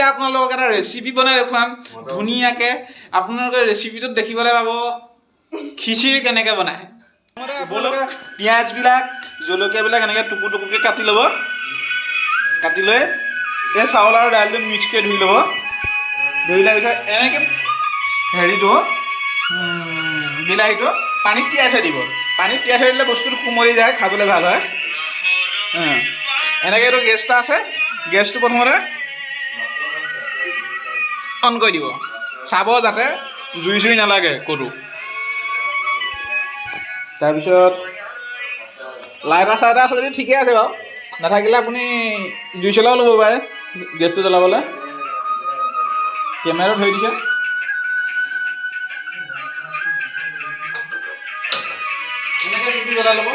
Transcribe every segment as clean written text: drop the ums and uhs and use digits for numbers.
এতিয়া আপোনালোকক এটা ৰেচিপি বনাই দেখুৱাম ধুনীয়াকৈ আপোনালোকে ৰেচিপিটোত দেখিবলৈ পাব খিচিৰি কেনেকৈ বনায় আপোনালোকে পিঁয়াজবিলাক জলকীয়াবিলাক এনেকৈ টুকুৰ টুকুৰকৈ কাটি ল'ব কাটি লৈ এই চাউল আৰু দাইলটো মিক্স কৰি ধুই ল'ব ধুই লোৱাৰ পিছত এনেকৈ হেৰিটো বিলাহীটো পানীত তিয়াই থৈ দিব পানীত তিয়াই থৈ দিলে বস্তুটো কোমলি যায় খাবলৈ ভাল হয় এনেকৈ এইটো গেছ এটা আছে গেছটো প্ৰথমতে অন কৰি দিব চাব যাতে জুই চুই নালাগে ক'তো তাৰপিছত লাইটাৰ চাইটাৰ আছে যদি ঠিকে আছে বাৰু নাথাকিলে আপুনি জুই চলাও ল'ব পাৰে গেছটো জ্বলাবলৈ কেমেৰাটো ধৰি দিছে এনেকৈ জুইটো জ্বলাই ল'ব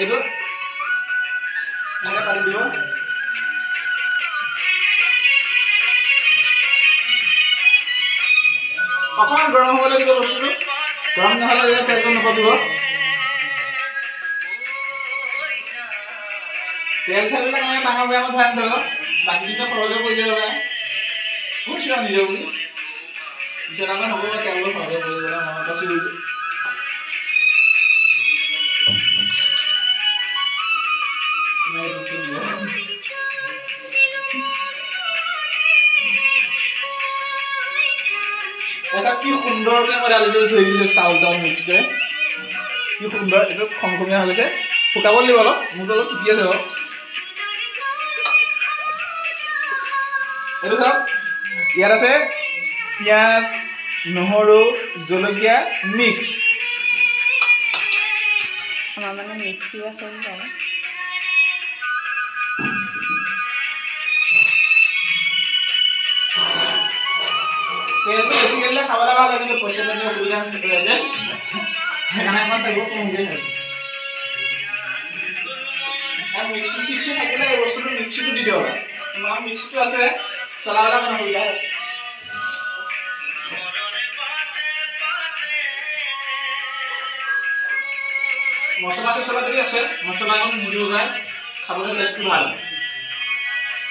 এইটো এনেকৈ পাতি দিব অকণমান গৰম হ'বলৈ দিব বস্তুটো গৰম নহ'লে তেলটো নপকিব তেল চেলবিলাক এনেকৈ ডাঙৰ বেয়ামত ভৰাই নথব বাকীটো সৰহকৈ কৰি দিব পাৰে কৈছোঁ আৰু নিজৰ বুলি পিছত আকৌ নক'ব তেলবোৰ সৰহকৈ কৰি দিবলৈ মনত আছোঁ তাৰপিছত কি সুন্দৰকৈ মই দালিটো থৈ দিছোঁ চাউল তাউল মিক্স কৰি কি সুন্দৰ এইটো খমখমীয়া হৈ গৈছে শুকাব লাগিব অলপ মোৰতো অলপ তিতি আছে বাৰু এইটো চাওক ইয়াত আছে পিঁয়াজ নহৰু জলকীয়া মিক্স আমাৰ মানে মিক্সি আছে তেলটো বেছিকৈ দিলে খাবলৈ ভাল হয় কিন্তু পইচা পাতি অসুবিধা হৈ থাকে যে সেইকাৰণে অকণমান তেলবোৰ কমকৈ হয় আৰু মিক্সি চিক্সি থাকিলে এই বস্তুটো মিক্সিটো দি দিব লাগে তোমাৰ মিক্সিটো আছে চলাবলৈ অকণ অসুবিধা হৈছে মছলা চছলা যদি আছে মছলা অকণ দি দিব পাৰে খাবলৈ টেষ্টটো ভাল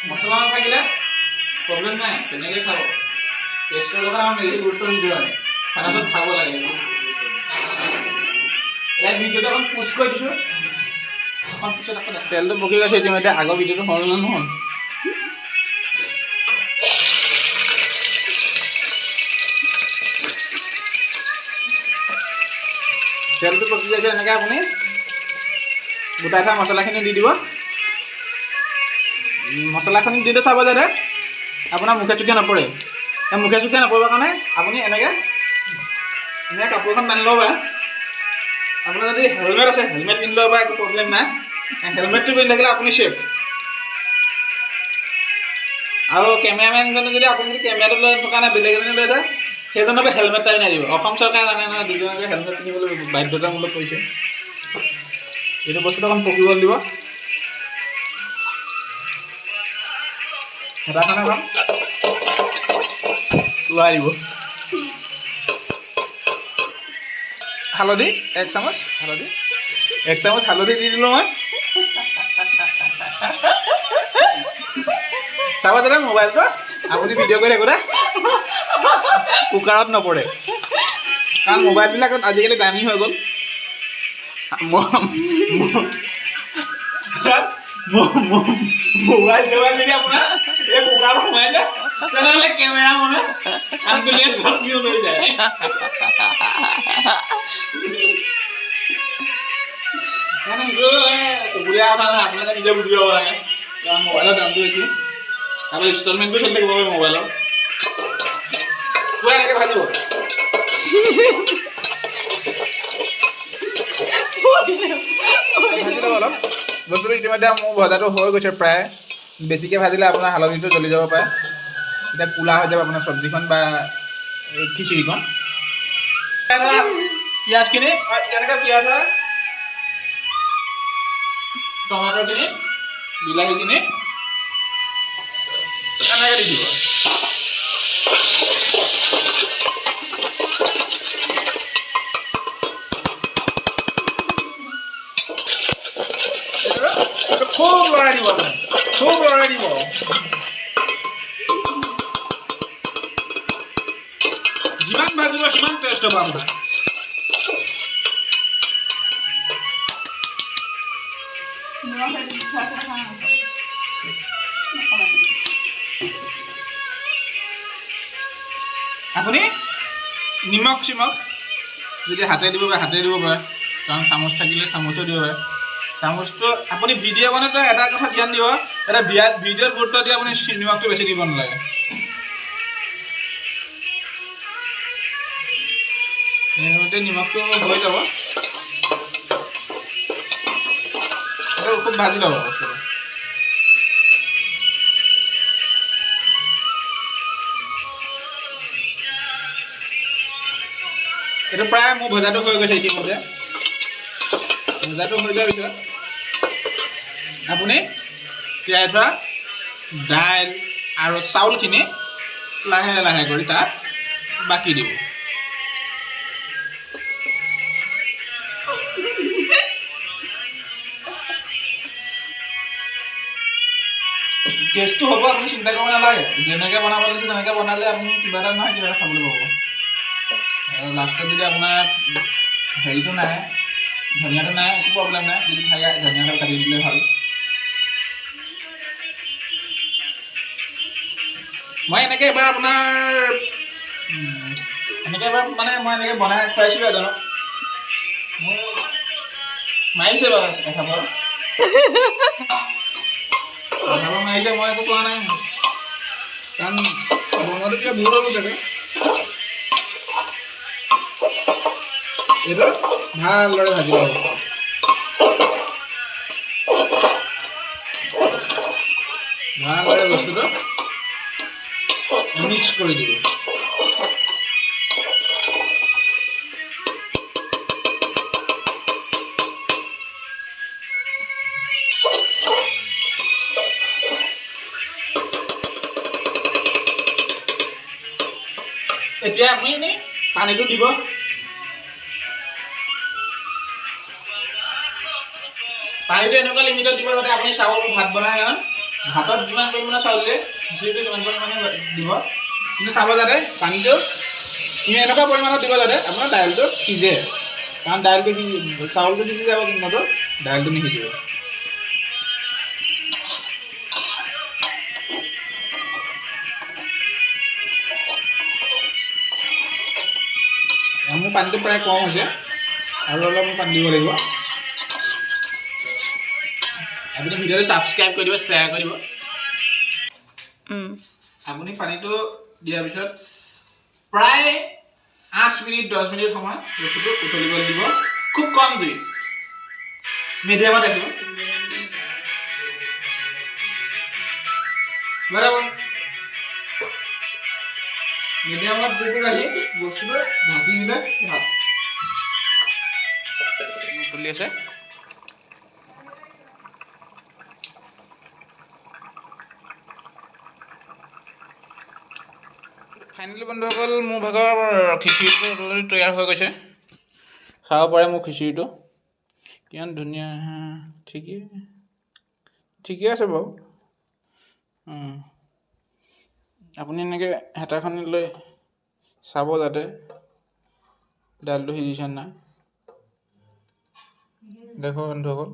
মছলা নাথাকিলে প্ৰব্লেম নাই তেনেকৈ খাব টেষ্টৰ কথা আমি বেছি গুৰুত্ব নিদিওঁ আৰু খানাটো খাব লাগে ইয়াত ভিডিঅ'টো অকণ পুষ্ট কৰি দিছোঁ অকণ পিছত আকৌ তেলটো পকি গৈছে ইতিমধ্যে আগৰ ভিডিঅ'টো হ'ল নে নহ'ল তেলটো পকি গৈছে এনেকৈ আপুনি গোটাই থোৱা মছলাখিনি দি দিব মছলাখিনি দি চাব যাতে আপোনাৰ মুখে চুখে নপৰে মুখে চুখে নপৰিবৰ কাৰণে আপুনি এনেকৈ কাপোৰ এখন বান্ধি ল'ব পাৰে আপোনাৰ যদি হেলমেট আছে হেলমেট পিন্ধি ল'ব পাৰে একো প্ৰব্লেম নাই হেলমেটটো পিন্ধি থাকিলে আপুনি ছেফ আৰু কেমেৰামেনজনে যদি আপুনি যদি কেমেৰাটো লৈ থকা নাই বেলেগ এজনে লৈ যায় সেইজনকে হেলমেট টাই নাই দিব অসম চৰকাৰে জানে নহয় দুজনকে হেলমেট পিন্ধিবলৈ বাধ্যতামূলক কৰিছে এইটো বস্তুটো অকণ পকিবলৈ দিব হেতাখনে ভাল লৰাই দিব হালধি 1 চামুচ হালধি দি দিলোঁ মই চাব দাদা মোবাইলটো আপুনি ভিডিঅ' কৰি থাকোঁ কুকাৰত নপৰে কাৰণ মোবাইলবিলাকত আজিকালি দামী হৈ গ'ল মোবাইল চবাইল যদি আপোনাৰ এই কুকাৰত সোমাই যায় তেনেহ'লে কেমেৰা মানে আনগুলিয়ে চব্জিও লৈ যায় চুবুৰীয়া কথা নহয় আপোনালোকে নিজে বুজি পাব লাগে কাৰণ মোবাইলৰ দামটো বেছি আৰু ইনষ্টলমেণ্টটো চলি থাকিব পাৰে মোবাইলৰ পুৰা এনেকৈ ভাজিব ভাজি ল'ব অলপ বস্তুটো ইতিমধ্যে মোৰ ভজাটো হৈ গৈছে প্ৰায় বেছিকৈ ভাজিলে আপোনাৰ হালধিটো জ্বলি যাব পাৰে তেতিয়া ক'লা হৈ যাব আপোনাৰ চব্জিখন বা খিচিৰিখন পিঁয়াজখিনি এনেকৈ পিঁয়াজ টমাটৰখিনি বিলাহীখিনি এনেকৈ দি দিব খুব লৰাই দিব খুব লৰাই দিব যিমান ভাজিব সিমান টেষ্ট হ'ব আপোনাৰ আপুনি নিমখ চিমখ যদি হাতে দিব পাৰে হাতে দিব পাৰে কাৰণ চামুচ থাকিলে চামুচো দিব পাৰে চামুচটো আপুনি ভিডিঅ' বনাওঁতে এটা কথা ধ্যান দিব এটা ভিডিঅ'ত গুৰুত্ব দি আপুনি নিমখটো বেছি দিব নালাগে সেইমতে নিমখটো হৈ যাব এইটো খুব ভাজি ল'ব বস্তুটো এইটো প্ৰায় মোৰ ভজাটো হৈ গৈছে ইতিমধ্যে ভজাটো হৈ যোৱাৰ পিছত আপুনি তিয়াই থোৱা দাইল আৰু চাউলখিনি লাহে লাহে কৰি তাত বাকি দিব টেষ্টটো হ'ব আপুনি চিন্তা কৰিব নালাগে যেনেকৈ বনাব লাগিছে তেনেকৈ বনালে আপুনি কিবা এটা নহয় কিবা এটা খাবলৈ পাব আৰু লাষ্টত যদি আপোনাৰ হেৰিটো নাই ধনিয়াটো নাই একো প্ৰব্লেম নাই যদি থাকে ধনিয়াটো কাটি দিলে ভাল মই এনেকৈ এবাৰ আপোনাৰ এনেকৈ এবাৰ মানে মই এনেকৈ বনাই খুৱাইছিলোঁ এজনক মোৰ মাৰিছে বাৰু এখাবাৰ মাৰিছে মই একো কোৱা নাই কাৰণ বনোৱাটো কিবা বহুত হ'ব চাগে এইটো ভালদৰে ভাজি ল'ব ভালদৰে বস্তুটো মিক্স কৰি দিব এতিয়া আপুনি এনেই পানীটো দিব পানীটো এনেকুৱা লিমিটত দিব যাতে আপুনি চাউল ভাত বনাই ভাতত যিমান পৰিমাণৰ চাউল দিয়ে খিচিৰিটো সিমান পৰিমাণে দিব কিন্তু চাব যাতে পানীটো এনেকুৱা পৰিমাণত দিব যাতে আপোনাৰ দাইলটো সিজে কাৰণ দাইলটো চাউলটো সিজি যাব কিন্তু দাইলটো নিসিজিব মোৰ পানীটো প্ৰায় কম হৈছে আৰু অলপ পানী দিব লাগিব আপুনি ভিডিঅ'টো ছাবস্ক্ৰাইব কৰি দিব শ্বেয়াৰ কৰি দিব আপুনি পানীটো দিয়াৰ পিছত প্ৰায় 8 মিনিট 10 মিনিট সময় বস্তুটো উতলিবলৈ দিব খুব কম জুই মিডিয়ামত ৰাখিব বৰাবৰ মিডিয়ামত জুইটো ৰাখি বস্তুটো ঢাকি দিলে ভাল উতলি আছে ফাইনেলি বন্ধুসকল মোৰ ভাগৰ খিচিৰিটো অলৰেডি তৈয়াৰ হৈ গৈছে চাব পাৰে মোৰ খিচিৰিটো কিমান ধুনীয়া ঠিকেই আছে বাৰু আপুনি এনেকৈ হেতাখন লৈ চাব যাতে দাইলটো সিজিছে নাই দেখক বন্ধুসকল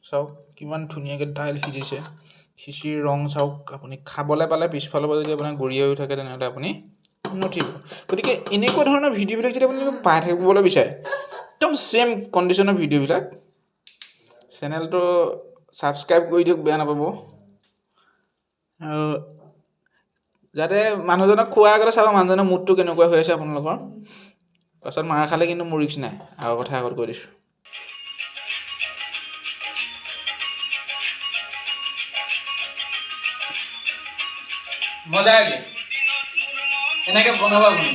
চাওক কিমান ধুনীয়াকৈ দাইল সিজিছে খিচিৰিৰ ৰং চাওক আপুনি খাবলৈ পালে পিছফালৰ পৰা যদি আপোনাৰ গৰিয়া হৈ থাকে তেনেহ'লে আপুনি নুঠিব গতিকে এনেকুৱা ধৰণৰ ভিডিঅ'বিলাক যদি আপুনি পাই থাকিবলৈ বিচাৰে একদম ছেম কণ্ডিশ্যনৰ ভিডিঅ'বিলাক চেনেলটো ছাবস্ক্ৰাইব কৰি দিয়ক বেয়া নাপাব আৰু যাতে মানুহজনক খোৱাৰ আগতে চাব মানুহজনৰ মুডটো কেনেকুৱা হৈ আছে আপোনালোকৰ পাছত মাৰ খালে কিন্তু মোৰ ৰিস্ক নাই আৰু কথা আগত কৈ দিছোঁ মজা লাগে এনেকৈ বনাব আপুনি